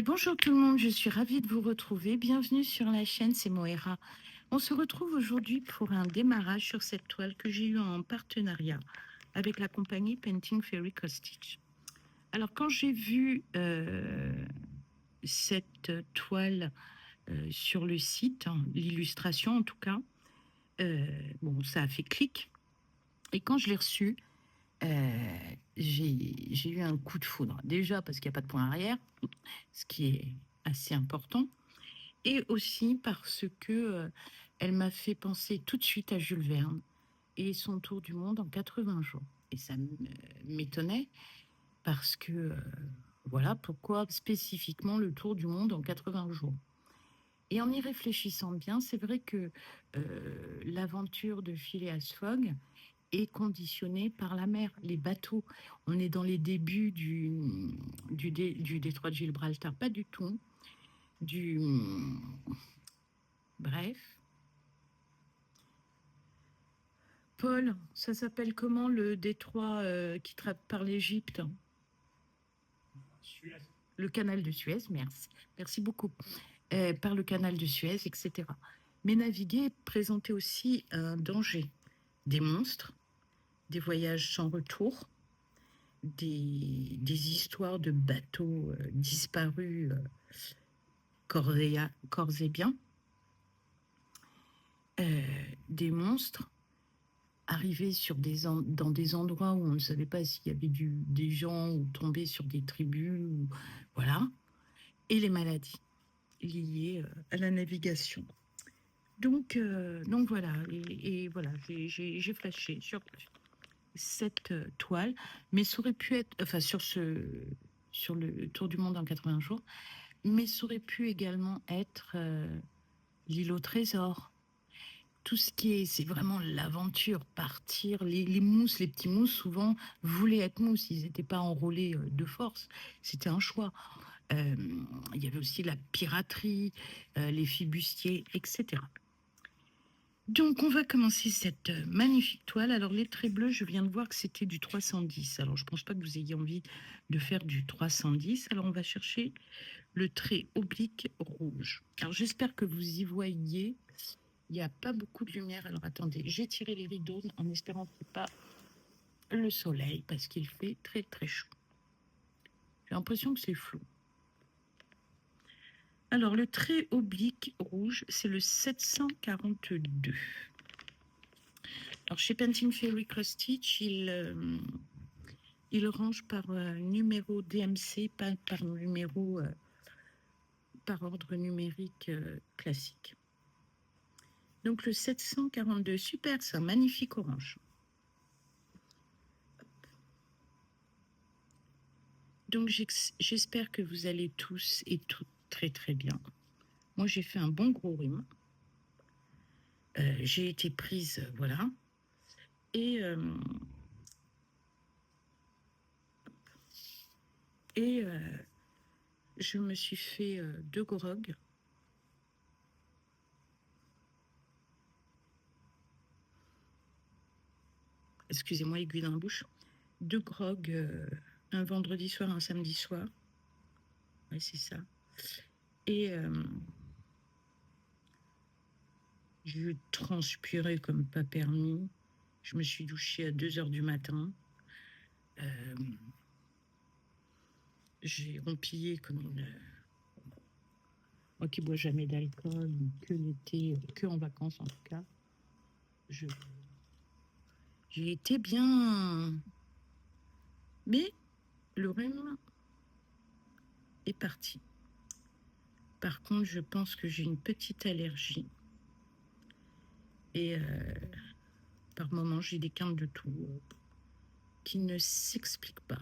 Bonjour tout le monde, je suis ravie de vous retrouver. Bienvenue sur la chaîne, c'est Moira. On se retrouve aujourd'hui pour un démarrage sur cette toile que j'ai eue en partenariat avec la compagnie Painting Fairy Stitch. Alors quand j'ai vu cette toile sur le site, hein, l'illustration en tout cas, bon, ça a fait clic. Et quand je l'ai reçue, j'ai eu un coup de foudre. Déjà parce qu'il n'y a pas de point arrière, ce qui est assez important. Et aussi parce que elle m'a fait penser tout de suite à Jules Verne et son tour du monde en 80 jours. Et ça m'étonnait parce que, voilà, pourquoi spécifiquement le tour du monde en 80 jours. Et en y réfléchissant bien, c'est vrai que l'aventure de Phileas Fogg est conditionnée par la mer, les bateaux. On est dans les débuts du détroit de Gibraltar, pas du tout. Du, bref. Paul, ça s'appelle comment le détroit qui trappe par l'Égypte? Suez. Le canal de Suez, merci. Merci beaucoup. Par le canal de Suez, etc. Mais naviguer présentait aussi un danger. Des monstres, des voyages sans retour, des histoires de bateaux disparus corps et biens, des monstres arriver dans des endroits où on ne savait pas s'il y avait des gens ou tomber sur des tribus, voilà, et les maladies liées à la navigation. Donc voilà, et voilà, j'ai flashé sur cette toile, mais ça aurait pu être, enfin sur le tour du monde en 80 jours, mais ça aurait pu également être l'île au trésor. Tout ce qui est, c'est vraiment l'aventure, partir. Les mousses, les petits mousses, souvent, voulaient être mousses. Ils n'étaient pas enrôlés de force. C'était un choix. Il y avait aussi la piraterie, les flibustiers, etc. Donc, on va commencer cette magnifique toile. Alors, les traits bleus, je viens de voir que c'était du 310. Alors, je ne pense pas que vous ayez envie de faire du 310. Alors, on va chercher le trait oblique rouge. Alors, j'espère que vous y voyez. Il n'y a pas beaucoup de lumière. Alors attendez, j'ai tiré les rideaux en espérant que ce n'est pas le soleil parce qu'il fait très très chaud. J'ai l'impression que c'est flou. Alors le trait oblique rouge, c'est le 742. Alors chez Painting Fairy Stitch, il range par numéro DMC, pas par numéro, par ordre numérique classique. Donc le 742, super, c'est un magnifique orange. Donc j'espère que vous allez tous et toutes très très bien. Moi j'ai fait un bon gros rhume. J'ai été prise, voilà. Et, je me suis fait 2 grogs. Excusez-moi, aiguille dans la bouche. 2 grogs, un vendredi soir, un samedi soir. Ouais, c'est ça. Et j'ai transpiré comme pas permis. Je me suis douchée à 2 heures du matin. J'ai rompillé comme une... Moi qui bois jamais d'alcool, que l'été, que en vacances en tout cas. J'ai été bien... Mais le rhume est parti. Par contre, je pense que j'ai une petite allergie. Et par moments, j'ai des quintes de toux qui ne s'expliquent pas.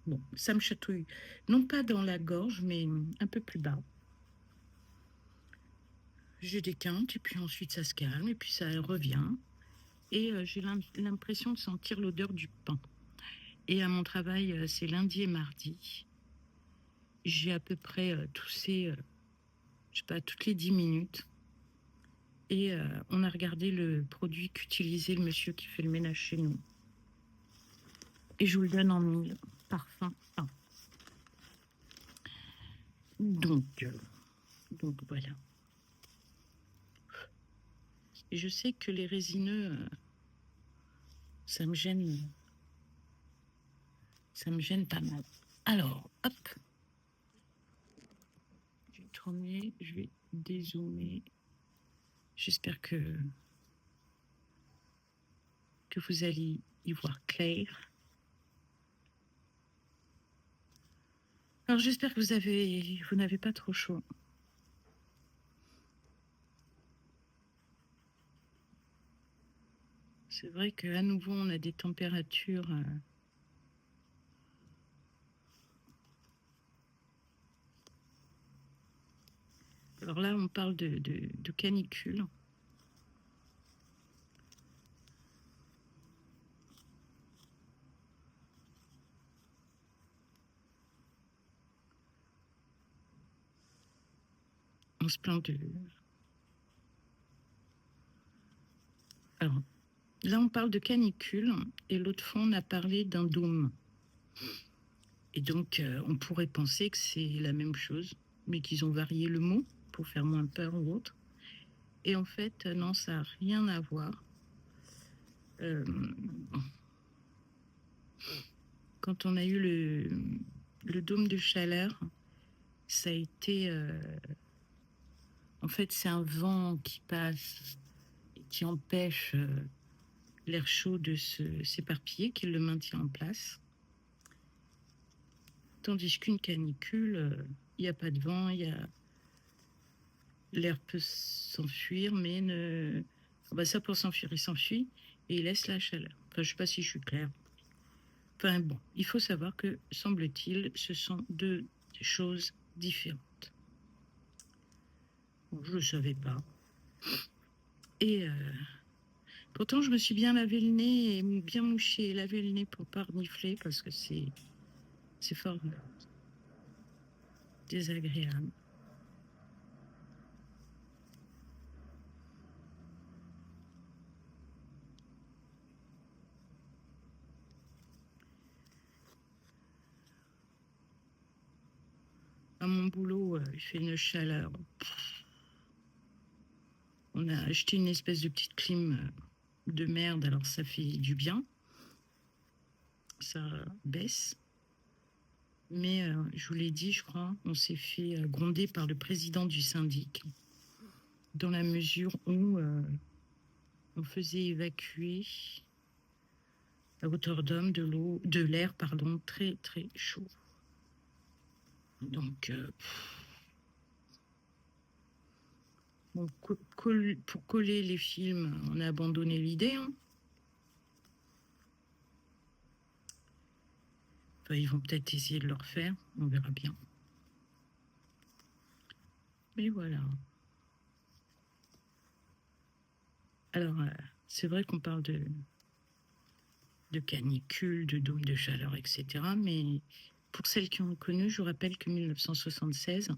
Bon, ça me chatouille. Non pas dans la gorge, mais un peu plus bas. J'ai des quintes, et puis ensuite ça se calme, et puis ça revient. Et j'ai l'impression de sentir l'odeur du pain. Et à mon travail, c'est lundi et mardi. J'ai à peu près toussé, je sais pas, toutes les 10 minutes. Et on a regardé le produit qu'utilisait le monsieur qui fait le ménage chez nous. Et je vous le donne en 1000 parfums. Donc voilà. Et je sais que les résineux, ça me gêne pas mal. Alors, hop. Je vais tourner, je vais dézoomer. J'espère que vous allez y voir clair. Alors j'espère que vous n'avez pas trop chaud. C'est vrai qu'à nouveau, on a des températures. Alors là, on parle de canicule. On se plaint de... Alors, là, on parle de canicule et l'autre fois, on a parlé d'un dôme. Et donc, on pourrait penser que c'est la même chose, mais qu'ils ont varié le mot pour faire moins peur ou autre. Et en fait, non, ça n'a rien à voir. Quand on a eu le dôme de chaleur, ça a été... en fait, c'est un vent qui passe et qui empêche l'air chaud de s'éparpiller, qui le maintient en place. Tandis qu'une canicule, il n'y a pas de vent, l'air peut s'enfuir, mais ne... ça pour s'enfuir, il s'enfuit et il laisse la chaleur. Enfin, je ne sais pas si je suis claire. Enfin bon, il faut savoir que, semble-t-il, ce sont deux choses différentes. Bon, je ne le savais pas. Et pourtant, je me suis bien lavé le nez et bien mouché et lavé le nez pour ne pas renifler parce que c'est fort désagréable. À mon boulot, il fait une chaleur. On a acheté une espèce de petite clim de merde, alors ça fait du bien. Ça baisse. Mais je vous l'ai dit, je crois, on s'est fait gronder par le président du syndic, dans la mesure où on faisait évacuer à hauteur d'homme de l'air, très très chaud. Donc, bon, pour coller les films, on a abandonné l'idée. Hein. Enfin, ils vont peut-être essayer de le refaire, on verra bien. Mais voilà. Alors, c'est vrai qu'on parle de canicule, de dôme de chaleur, etc. Mais pour celles qui ont connu, je vous rappelle que 1976,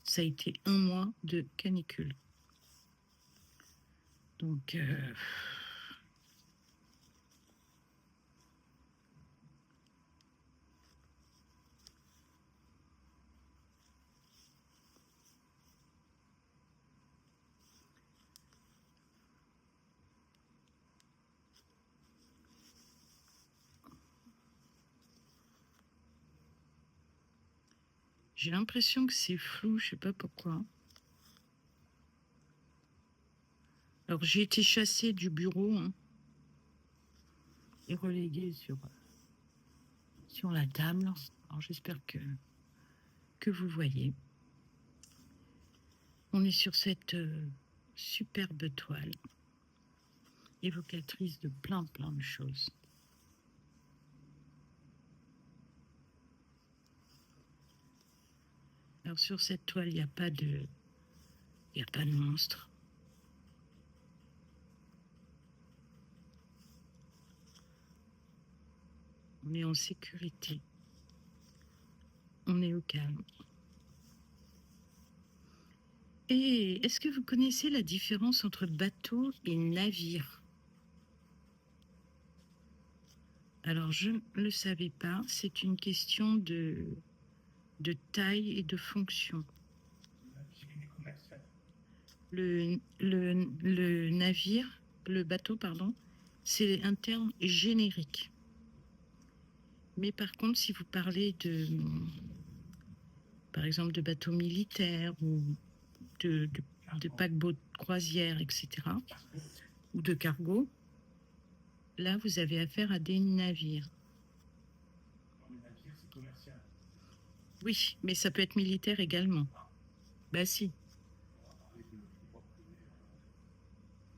ça a été un mois de canicule. Donc, j'ai l'impression que c'est flou, je sais pas pourquoi. Alors, j'ai été chassée du bureau hein, et reléguée sur la table. Alors, j'espère que vous voyez. On est sur cette superbe toile, évocatrice de plein de choses. Alors, sur cette toile, il n'y a pas de monstre. On est en sécurité. On est au calme. Et est-ce que vous connaissez la différence entre bateau et navire? Alors, je ne le savais pas. C'est une question de de taille et de fonction. Le navire, le bateau, pardon, c'est un terme générique. Mais par contre, si vous parlez par exemple, de bateaux militaires ou de paquebots de croisière, etc., ou de cargo, là, vous avez affaire à des navires. Oui, mais ça peut être militaire également. Bah si.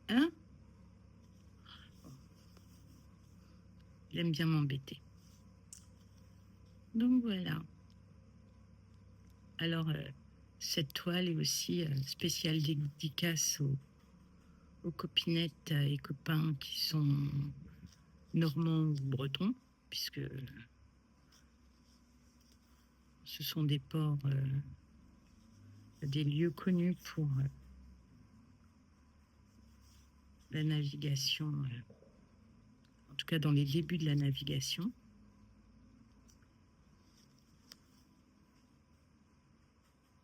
Hein? Il aime bien m'embêter. Donc voilà. Alors, cette toile est aussi spéciale dédicace aux copinettes et copains qui sont normands ou bretons, puisque ce sont des ports, des lieux connus pour la navigation, en tout cas dans les débuts de la navigation.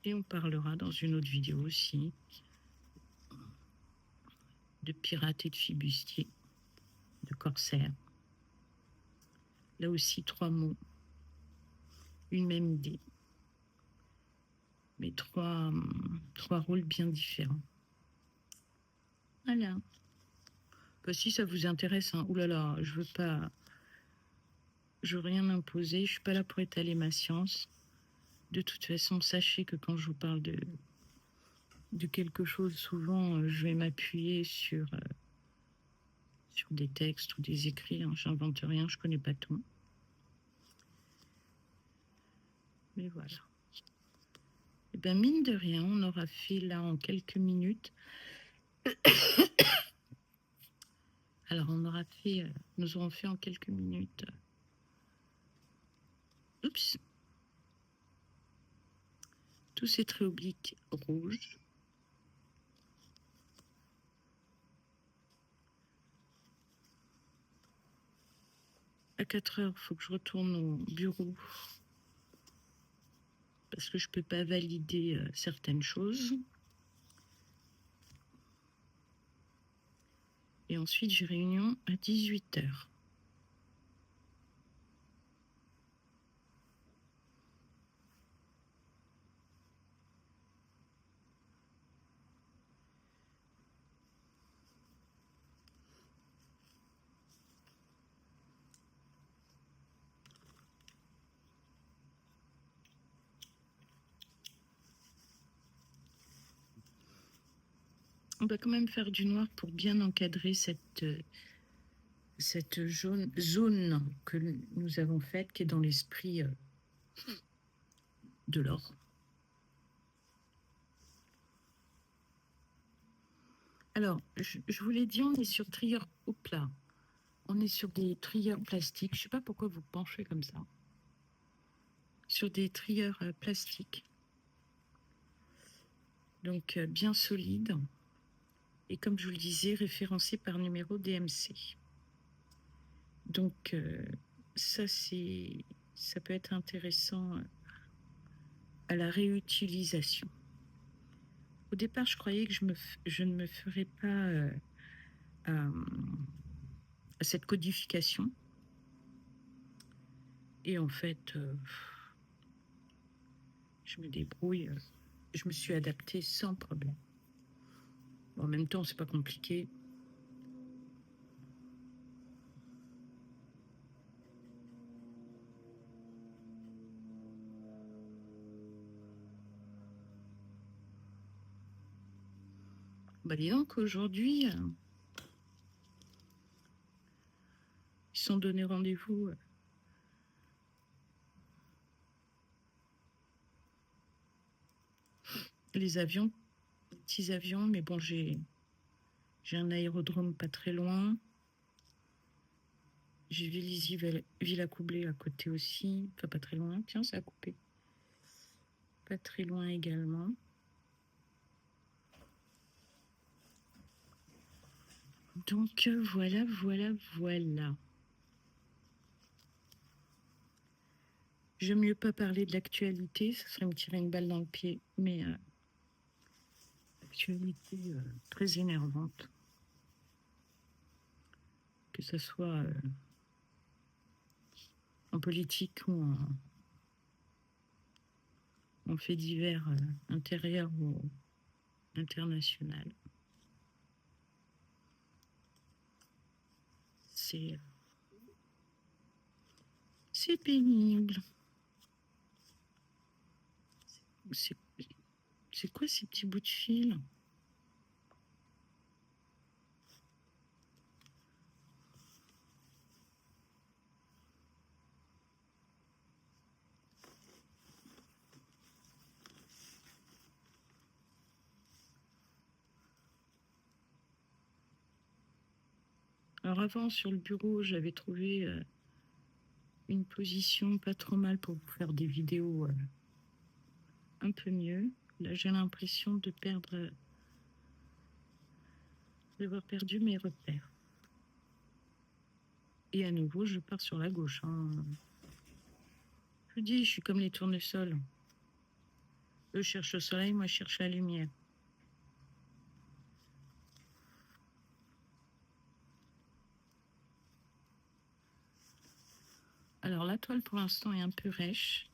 Et on parlera dans une autre vidéo aussi de pirates et de flibustiers, de corsaires. Là aussi, 3 mots, une même idée, mais trois rôles bien différents. Voilà. Bah, si ça vous intéresse, hein. Ouh là là, je veux rien imposer, je suis pas là pour étaler ma science. De toute façon, sachez que quand je vous parle de quelque chose, souvent, je vais m'appuyer sur des textes ou des écrits. Hein. J'invente rien, je connais pas tout. Mais voilà. Et bien, mine de rien, on aura fait là en quelques minutes. Alors, nous aurons fait en quelques minutes. Oups. Tous ces traits obliques rouges. À 4 heures, il faut que je retourne au bureau parce que je ne peux pas valider certaines choses. Et ensuite, j'ai réunion à 18 heures. On va quand même faire du noir pour bien encadrer cette zone que nous avons faite, qui est dans l'esprit de l'or. Alors, je vous l'ai dit, on est sur trieur au plat. On est sur des trieurs plastiques. Je ne sais pas pourquoi vous penchez comme ça. Sur des trieurs plastiques. Donc, bien solides. Et comme je vous le disais, référencés par numéro DMC. Donc, ça peut être intéressant à la réutilisation. Au départ, je croyais que je ne me ferais pas à cette codification. Et en fait, je me débrouille. Je me suis adaptée sans problème. Bon, en même temps, c'est pas compliqué. Bah dis donc, aujourd'hui, ils sont donnés rendez-vous. Les avions, les petits avions, mais bon, j'ai un aérodrome pas très loin. J'ai Vélizy Villacoublay à côté aussi, enfin pas très loin. Tiens, ça a coupé. Pas très loin également. Donc voilà. J'aime mieux pas parler de l'actualité, ça serait me tirer une balle dans le pied, mais l'actualité très énervante, que ce soit en politique ou en fait divers intérieur ou international. C'est pénible. C'est quoi ces petits bouts de fil? Alors avant, sur le bureau, j'avais trouvé une position pas trop mal pour vous faire des vidéos un peu mieux. Là, j'ai l'impression d'avoir perdu mes repères. Et à nouveau, je pars sur la gauche. Hein. Je vous dis, je suis comme les tournesols. Eux cherchent le soleil, moi je cherche la lumière. Alors la toile pour l'instant est un peu rêche,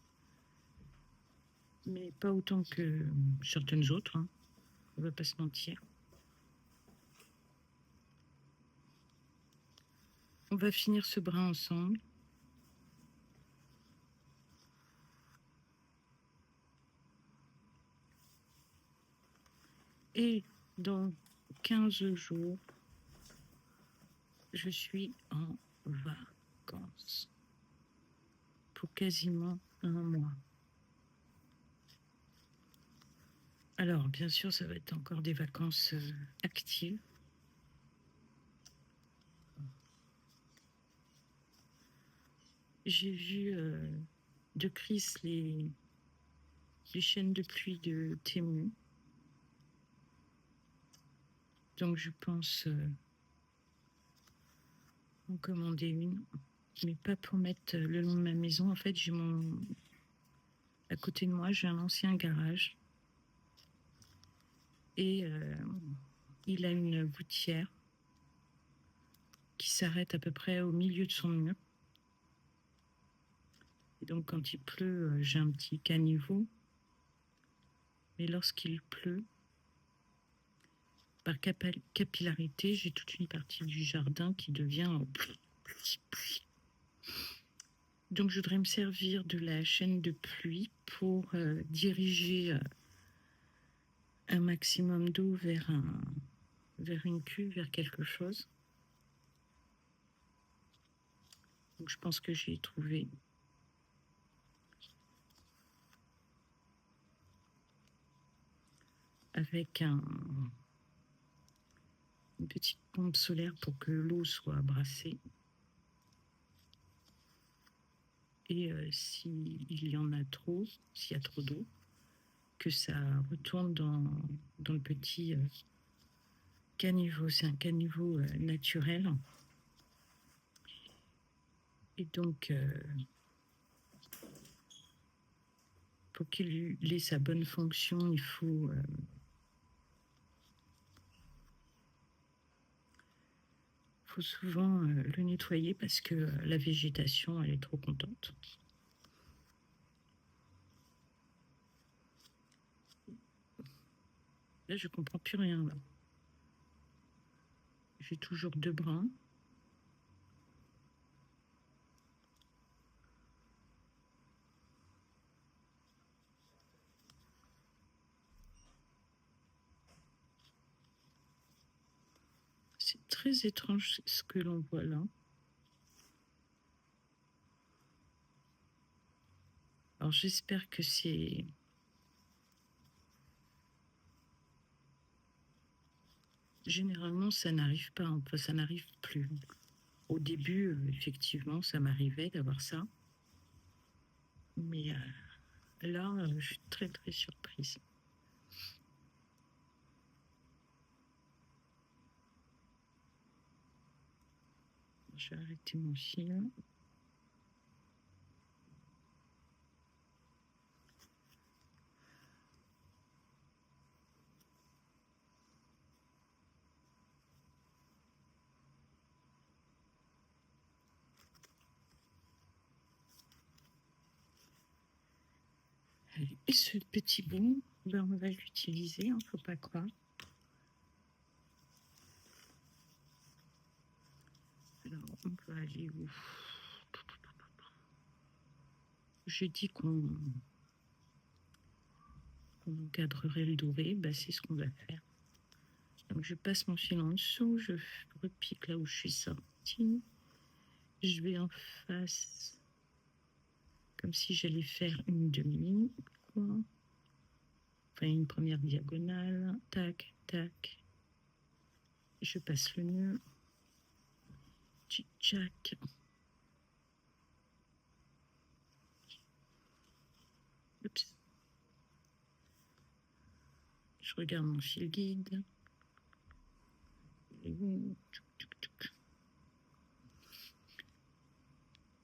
mais pas autant que certaines autres. Hein. On va pas se mentir. On va finir ce brin ensemble. Et dans 15 jours, je suis en vacances. Pour quasiment un mois. Alors, bien sûr, ça va être encore des vacances actives. J'ai vu de Chris les chaînes de pluie de Temu. Donc, je pense en commander une, mais pas pour mettre le long de ma maison. En fait, à côté de moi, j'ai un ancien garage et il a une gouttière qui s'arrête à peu près au milieu de son mur. Et donc, quand il pleut, j'ai un petit caniveau. Mais lorsqu'il pleut, par capillarité, j'ai toute une partie du jardin qui devient... Donc, je voudrais me servir de la chaîne de pluie pour diriger un maximum d'eau vers une cuve, vers quelque chose. Donc, je pense que j'ai trouvé. Avec une petite pompe solaire pour que l'eau soit brassée. Et s'il y en a trop, s'il y a trop d'eau, que ça retourne dans le petit caniveau. C'est un caniveau naturel. Et donc, pour qu'il ait sa bonne fonction, il faut souvent le nettoyer parce que la végétation, elle est trop contente. Là, je comprends plus rien. Là. J'ai toujours 2 brins. C'est très étrange ce que l'on voit là. Alors j'espère que c'est... Généralement, ça n'arrive pas, enfin, ça n'arrive plus. Au début, effectivement, ça m'arrivait d'avoir ça. Mais là, je suis très très surprise. Je vais arrêter mon fil. Et ce petit bout, ben, on va l'utiliser, faut pas croire. Alors, on peut aller où? Je dis qu'on encadrerait le doré, ben, c'est ce qu'on va faire. Donc je passe mon fil en dessous, je repique là où je suis sortie. Je vais en face, comme si j'allais faire une demi, quoi. Enfin une première diagonale, tac, tac. Je passe le nœud, tchic-tchac. Oups. Je regarde mon fil guide.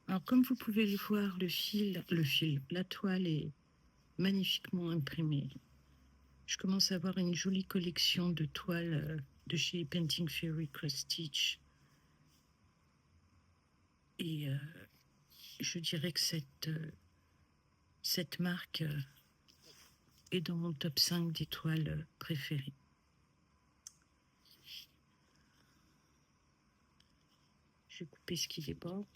Alors, comme vous pouvez le voir, la toile est magnifiquement imprimée. Je commence à avoir une jolie collection de toiles de chez Painting Fury Cross Stitch. Et je dirais que cette marque est dans mon top 5 des toiles préférées. Je vais couper ce qui déborde.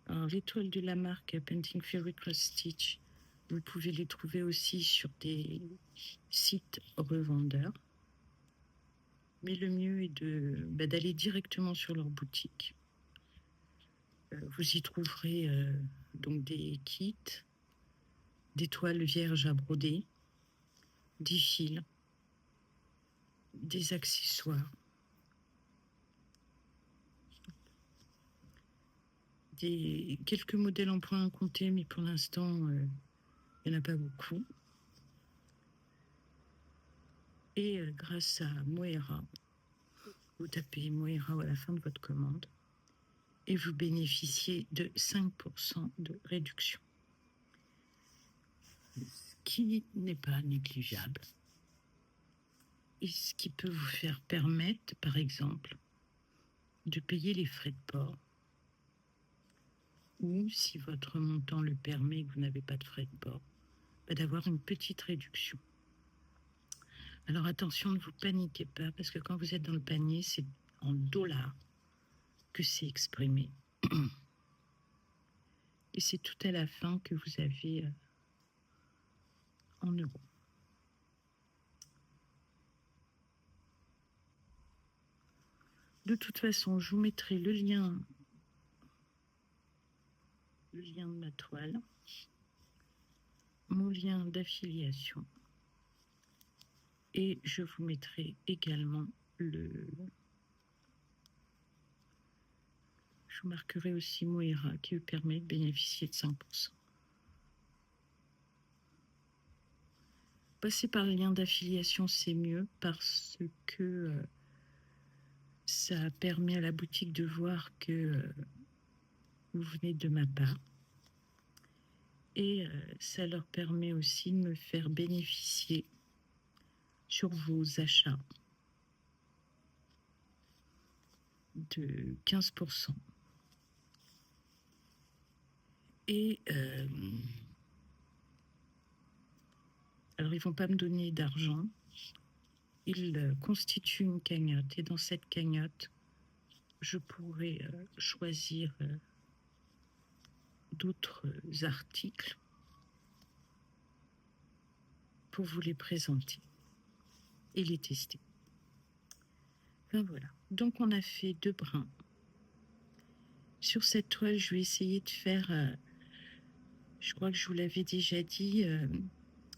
Alors, les toiles de la marque Painting Fury Cross Stitch, vous pouvez les trouver aussi sur des sites revendeurs. Mais le mieux est d'aller directement sur leur boutique. Vous y trouverez donc des kits, des toiles vierges à broder, des fils, des accessoires, quelques modèles en point à compter, mais pour l'instant, il n'y en a pas beaucoup. Et grâce à Moera, vous tapez Moera à la fin de votre commande et vous bénéficiez de 5% de réduction. Ce qui n'est pas négligeable. Et ce qui peut vous faire permettre, par exemple, de payer les frais de port. Ou, si votre montant le permet et que vous n'avez pas de frais de port, d'avoir une petite réduction. Alors attention, ne vous paniquez pas, parce que quand vous êtes dans le panier, c'est en dollars que c'est exprimé. Et c'est tout à la fin que vous avez en euros. De toute façon, je vous mettrai le lien de ma toile, mon lien d'affiliation, et je vous mettrai également je vous marquerai aussi Moera qui vous permet de bénéficier de 5%. Passer par le lien d'affiliation, c'est mieux parce que ça permet à la boutique de voir que vous venez de ma part. Et ça leur permet aussi de me faire bénéficier sur vos achats de 15%. Et alors, ils ne vont pas me donner d'argent. Ils constituent une cagnotte. Et dans cette cagnotte, je pourrais choisir d'autres articles pour vous les présenter et les tester. Enfin, voilà. Donc, on a fait 2 brins. Sur cette toile, je vais essayer de faire... je crois que je vous l'avais déjà dit,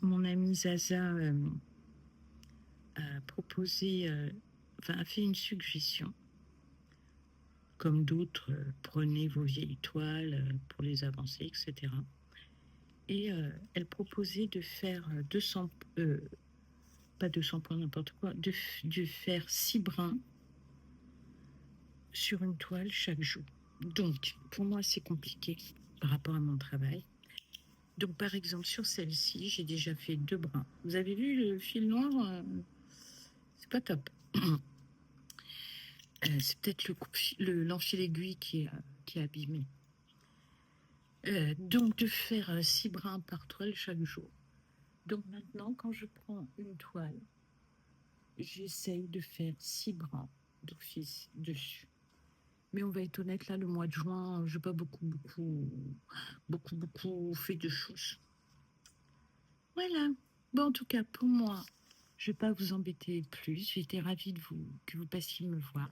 mon amie Zaza a proposé, a fait une suggestion. Comme d'autres, prenez vos vieilles toiles pour les avancer, etc. Et elle proposait de faire 200, pas 200 points, n'importe quoi, de faire 6 brins sur une toile chaque jour. Donc, pour moi, c'est compliqué par rapport à mon travail. Donc, par exemple, sur celle-ci, j'ai déjà fait 2 brins. Vous avez vu le fil noir? C'est pas top. C'est peut-être l'enfil aiguille qui est abîmé. Donc, de faire 6 brins par toile chaque jour. Donc maintenant, quand je prends une toile, j'essaye de faire 6 brins d'office dessus. Mais on va être honnête, là, le mois de juin, je n'ai pas beaucoup fait de choses. Voilà. Bon, en tout cas, pour moi, je ne vais pas vous embêter plus. J'étais ravie que vous passiez me voir.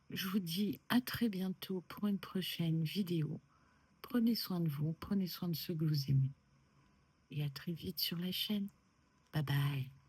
Je vous dis à très bientôt pour une prochaine vidéo. Prenez soin de vous, prenez soin de ceux que vous aimez. Et à très vite sur la chaîne. Bye bye.